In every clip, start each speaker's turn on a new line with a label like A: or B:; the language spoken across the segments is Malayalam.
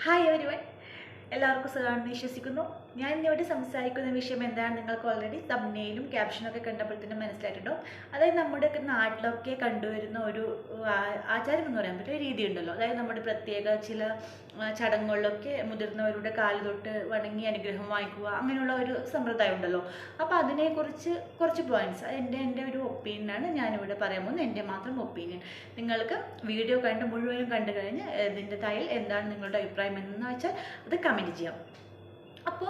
A: ഹായ് എവരിവൺ, എല്ലാവർക്കും സുഖമാണെന്ന് വിശ്വസിക്കുന്നു. ഞാൻ ഇന്നിവിടെ സംസാരിക്കുന്ന വിഷയം എന്താണ് നിങ്ങൾക്ക് ഓൾറെഡി തംബ്നെയിലും ക്യാപ്ഷനൊക്കെ കണ്ടപ്പോഴത്തേനും മനസ്സിലായിട്ടുണ്ടോ. അതായത് നമ്മുടെയൊക്കെ നാട്ടിലൊക്കെ കണ്ടുവരുന്ന ഒരു ആചാരം എന്ന് പറയാൻ പറ്റിയ രീതി ഉണ്ടല്ലോ. അതായത് നമ്മുടെ പ്രത്യേക ചില ചടങ്ങുകളിലൊക്കെ മുതിർന്നവരുടെ കാല് തൊട്ട് വണങ്ങി അനുഗ്രഹം വാങ്ങിക്കുക, അങ്ങനെയുള്ള ഒരു സമ്പ്രദായം ഉണ്ടല്ലോ. അപ്പോൾ അതിനെക്കുറിച്ച് കുറച്ച് പോയിന്റ്സ് എൻ്റെ ഒരു ഒപ്പീനിയനാണ് ഞാനിവിടെ പറയാൻ പോകുന്നത്, എൻ്റെ മാത്രം ഒപ്പീനിയൻ. നിങ്ങൾക്ക് വീഡിയോ മുഴുവനും കണ്ടു കഴിഞ്ഞ് ഇതിൻ്റെ തായിൽ എന്താണ് നിങ്ങളുടെ അഭിപ്രായം എന്ന് വെച്ചാൽ അത് കമൻറ്റ് ചെയ്യാം. അപ്പോൾ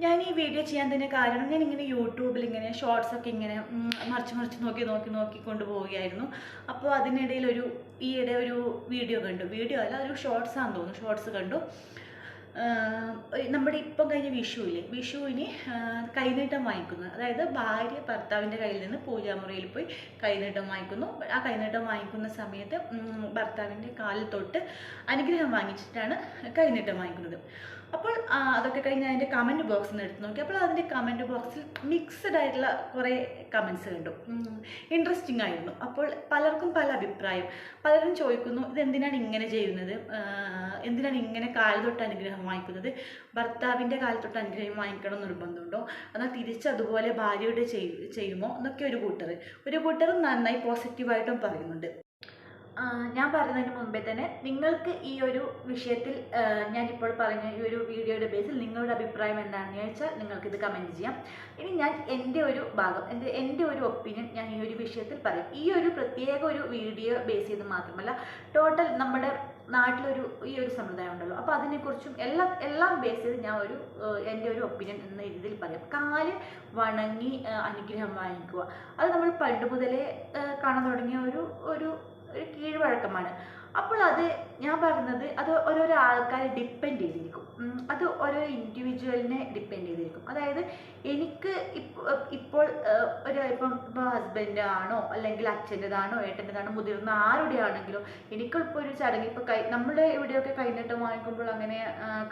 A: ഞാൻ ഈ വീഡിയോ ചെയ്യാൻ തന്നെ കാരണം, ഞാനിങ്ങനെ യൂട്യൂബിൽ ഇങ്ങനെ ഷോർട്സൊക്കെ ഇങ്ങനെ മറിച്ച് നോക്കി കൊണ്ടുപോവുകയായിരുന്നു. അപ്പോൾ അതിനിടയിൽ ഈയിടെ ഒരു വീഡിയോ ഒരു ഷോർട്സാണെന്ന് തോന്നുന്നു, ഷോർട്സ് കണ്ടു. നമ്മുടെ ഇപ്പം കഴിഞ്ഞ വിഷുവിന് കൈനീട്ടം വാങ്ങിക്കുന്നത്, അതായത് ഭാര്യ ഭർത്താവിൻ്റെ കയ്യിൽ നിന്ന് പൂജാമുറിയിൽ പോയി കൈനീട്ടം വാങ്ങിക്കുന്നു. ആ കൈനീട്ടം വാങ്ങിക്കുന്ന സമയത്ത് ഭർത്താവിൻ്റെ കാലിൽ തൊട്ട് അനുഗ്രഹം വാങ്ങിച്ചിട്ടാണ് കൈനീട്ടം വാങ്ങിക്കുന്നത്. അപ്പോൾ അതൊക്കെ കഴിഞ്ഞ് അതിൻ്റെ കമൻറ്റ് ബോക്സിൽ നിന്ന് എടുത്ത് നോക്കി. അപ്പോൾ അതിൻ്റെ കമൻറ്റ് ബോക്സിൽ മിക്സഡ് ആയിട്ടുള്ള കുറേ കമൻറ്റ്സ് കണ്ടു. ഇൻട്രസ്റ്റിംഗ് ആയിരുന്നു. അപ്പോൾ പലർക്കും പല അഭിപ്രായം. പലരും ചോദിക്കുന്നു, ഇതെന്തിനാണ് ഇങ്ങനെ ചെയ്യുന്നത്, എന്തിനാണ് ഇങ്ങനെ കാൽ തൊട്ട് അനുഗ്രഹം വാങ്ങിക്കുന്നത്, ഭർത്താവിൻ്റെ കാൽ തൊട്ട് അനുഗ്രഹം വാങ്ങിക്കണം നിർബന്ധമുണ്ടോ, എന്നാൽ തിരിച്ചതുപോലെ ഭാര്യയുടെ ചെയ്യുമോ എന്നൊക്കെ ഒരു കൂട്ടർ നന്നായി പോസിറ്റീവായിട്ടും പറയുന്നുണ്ട്. ഞാൻ പറയുന്നതിന് മുമ്പേ തന്നെ നിങ്ങൾക്ക് ഈ ഒരു വിഷയത്തിൽ ഞാനിപ്പോൾ പറഞ്ഞ ഈ ഒരു വീഡിയോയുടെ ബേസിൽ നിങ്ങളുടെ അഭിപ്രായം എന്താണെന്ന് ചോദിച്ചാൽ നിങ്ങൾക്കിത് കമൻറ്റ് ചെയ്യാം. ഇനി ഞാൻ എൻ്റെ ഒരു ഭാഗം, എൻ്റെ ഒരു ഒപ്പീനിയൻ ഞാൻ ഈ ഒരു വിഷയത്തിൽ പറയാം. ഈ ഒരു പ്രത്യേക ഒരു വീഡിയോ ബേസ് ചെയ്ത് മാത്രമല്ല, ടോട്ടൽ നമ്മുടെ നാട്ടിലൊരു ഈ ഒരു സമ്പ്രദായം ഉണ്ടല്ലോ. അപ്പോൾ അതിനെക്കുറിച്ചും എല്ലാം ബേസ് ചെയ്ത് ഞാൻ എൻ്റെ ഒരു ഒപ്പീനിയൻ എന്ന രീതിയിൽ പറയാം. കാല് വണങ്ങി അനുഗ്രഹം വാങ്ങിക്കുക, അത് നമ്മൾ പണ്ട് മുതലേ കാണാൻ തുടങ്ങിയ ഒരു കീഴ്വഴക്കമാണ്. അപ്പോൾ അത് ഞാൻ പറയുന്നത്, അത് ഓരോരോ ആൾക്കാരെ ഡിപ്പെൻഡ് ചെയ്തിരിക്കും, അത് ഓരോ ഇൻഡിവിജ്വലിനെ ഡിപ്പെൻഡ് ചെയ്തിരിക്കും. അതായത് എനിക്ക് ഇപ്പോൾ ഇപ്പം ഹസ്ബൻഡ് ആണോ അല്ലെങ്കിൽ അച്ഛൻ്റെതാണോ ഏട്ടൻ്റെതാണോ മുതിർന്ന ആരുടെ ആണെങ്കിലോ, എനിക്കിപ്പോൾ ഒരു ചടങ്ങ് ഇപ്പോൾ നമ്മുടെ ഇവിടെയൊക്കെ കൈനീട്ടം വാങ്ങിക്കുമ്പോൾ അങ്ങനെ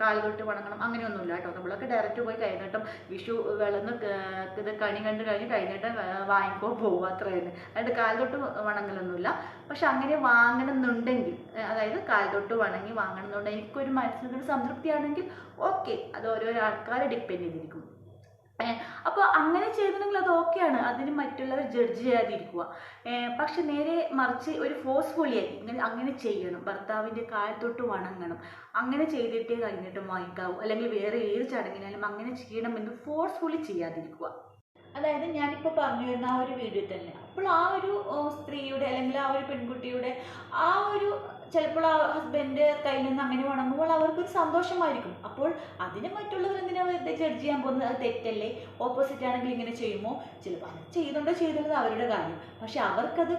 A: കാൽ തൊട്ട് വണങ്ങണം അങ്ങനെയൊന്നുമില്ല കേട്ടോ. നമ്മളൊക്കെ ഡയറക്റ്റ് പോയി കൈനീട്ടം വിഷു വിളന്ന് ഇത് കണി കണ്ടു കഴിഞ്ഞ് കൈനീട്ടം വാങ്ങിക്കുമ്പോൾ പോകും, അത്ര തന്നെ. അതായത് കാൽ തൊട്ട് വണങ്ങലൊന്നുമില്ല. പക്ഷെ അങ്ങനെ വാങ്ങണം എന്നുണ്ടെങ്കിൽ, അതായത് കാൽ തൊട്ട് വണങ്ങി വാങ്ങണം എന്നുണ്ടെങ്കിൽ എനിക്കൊരു മനസ്സിലൊരു സംതൃപ്തിയാണെങ്കിൽ ഓക്കെ, അത് ഓരോരോ ആൾക്കാരെ ഡിപ്പെൻഡ് ചെയ്തിരിക്കും. അപ്പോൾ അങ്ങനെ ചെയ്തിട്ടുണ്ടെങ്കിൽ അത് ഓക്കെയാണ്, അതിന് മറ്റുള്ളവർ ജഡ്ജ് ചെയ്യാതിരിക്കുക. പക്ഷെ നേരെ മറിച്ച് ഒരു ഫോഴ്സ്ഫുള്ളി അങ്ങനെ ചെയ്യണം, ഭർത്താവിൻ്റെ കാൽ തൊട്ട് വണങ്ങണം, അങ്ങനെ ചെയ്തിട്ടേ കൈനീട്ടം വാങ്ങിക്കാവൂ, അല്ലെങ്കിൽ വേറെ ഏത് ചടങ്ങിനാലും അങ്ങനെ ചെയ്യണമെന്ന് ഫോഴ്സ്ഫുള്ളി ചെയ്യാതിരിക്കുക. അതായത് ഞാനിപ്പോൾ പറഞ്ഞു വരുന്ന ആ ഒരു വീഡിയോ തന്നെ, അപ്പോൾ ആ ഒരു സ്ത്രീയുടെ അല്ലെങ്കിൽ ആ ഒരു പെൺകുട്ടിയുടെ ചിലപ്പോൾ ആ ഹസ്ബൻഡ് കയ്യിൽ നിന്ന് അങ്ങനെ വണങ്ങുമ്പോൾ അവർക്കൊരു സന്തോഷമായിരിക്കും. അപ്പോൾ അതിന് മറ്റുള്ളവർ എന്തിനാ വെറുതെ ജഡ്ജ് ചെയ്യാൻ പോകുന്നത്, അത് തെറ്റല്ലേ. ഓപ്പോസിറ്റ് ആണെങ്കിൽ ഇങ്ങനെ ചെയ്യുമോ, ചിലപ്പോൾ അത് ചെയ്യുന്നുള്ളത് അവരുടെ കാര്യം. പക്ഷെ അവർക്കത്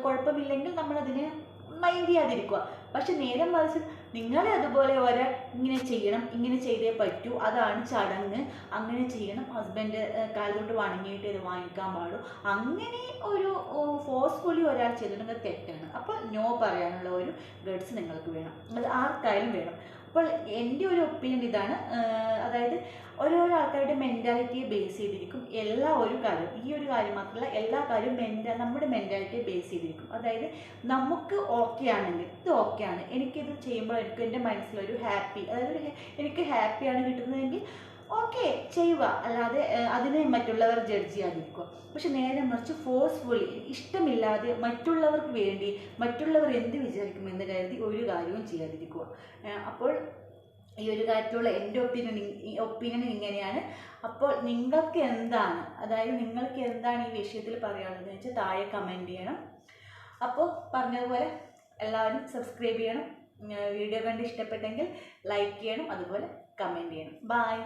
A: കുഴപ്പമില്ലെങ്കിൽ നമ്മളതിനെ മൈൻഡ് ചെയ്യാതിരിക്കുക. പക്ഷെ നേരെ മറിച്ച് നിങ്ങളെ അതുപോലെ ഇങ്ങനെ ചെയ്യണം, ഇങ്ങനെ ചെയ്തേ പറ്റൂ, അതാണ് ചടങ്ങ്, അങ്ങനെ ചെയ്യണം, ഹസ്ബൻഡ് കാൽ തൊട്ട് വണങ്ങിയിട്ട് ഇത് വാങ്ങിക്കാൻ പാടും, അങ്ങനെ ഒരു ഫോഴ്സ്ഫുള്ളി ഒരാൾ ചെയ്തിട്ടുണ്ടെങ്കിൽ തെറ്റാണ്. അപ്പോൾ നോ പറയാനുള്ള ഒരു ഗഡ്സ് നിങ്ങൾക്ക് വേണം, അത് ആർക്കായാലും വേണം. അപ്പോൾ എൻ്റെ ഒരു ഒപ്പീനിയൻ ഇതാണ്. അതായത് ഓരോരോ ആൾക്കാരുടെ മെൻറ്റാലിറ്റിയെ ബേസ് ചെയ്തിരിക്കും ഈ ഒരു കാര്യം മാത്രമല്ല, എല്ലാ കാര്യവും നമ്മുടെ മെൻറ്റാലിറ്റിയെ ബേസ് ചെയ്തിരിക്കും. അതായത് നമുക്ക് ഓക്കെ ആണെങ്കിൽ, ഇത് ഓക്കെയാണ്, എനിക്കിത് ചെയ്യുമ്പോൾ എനിക്ക് എൻ്റെ മനസ്സിലൊരു ഹാപ്പി, അതായത് എനിക്ക് ഹാപ്പിയാണ് കിട്ടുന്നതെങ്കിൽ ഓക്കെ ചെയ്യുക, അല്ലാതെ അതിനെ മറ്റുള്ളവർ ജഡ്ജ് ചെയ്യാതിരിക്കുക. പക്ഷെ നേരെ മറിച്ച് ഫോഴ്സ്ഫുള്ളി ഇഷ്ടമില്ലാതെ മറ്റുള്ളവർക്ക് വേണ്ടി മറ്റുള്ളവർ എന്ത് വിചാരിക്കുമെന്ന് കരുതി ഒരു കാര്യവും ചെയ്യാതിരിക്കുക. അപ്പോൾ ഈ ഒരു കാര്യത്തിലുള്ള എൻ്റെ ഒപ്പീനിയൻ ഇങ്ങനെയാണ്. അപ്പോൾ നിങ്ങൾക്ക് എന്താണ്, നിങ്ങൾക്ക് എന്താണ് ഈ വിഷയത്തിൽ പറയാനുള്ളതെന്ന് വെച്ചാൽ താഴെ കമൻറ്റ് ചെയ്യണം. അപ്പോൾ പറഞ്ഞതുപോലെ എല്ലാവരും സബ്സ്ക്രൈബ് ചെയ്യണം, വീഡിയോ കണ്ട് ഇഷ്ടപ്പെട്ടെങ്കിൽ ലൈക്ക് ചെയ്യണം, അതുപോലെ കമൻറ്റ് ചെയ്യണം. ബൈ.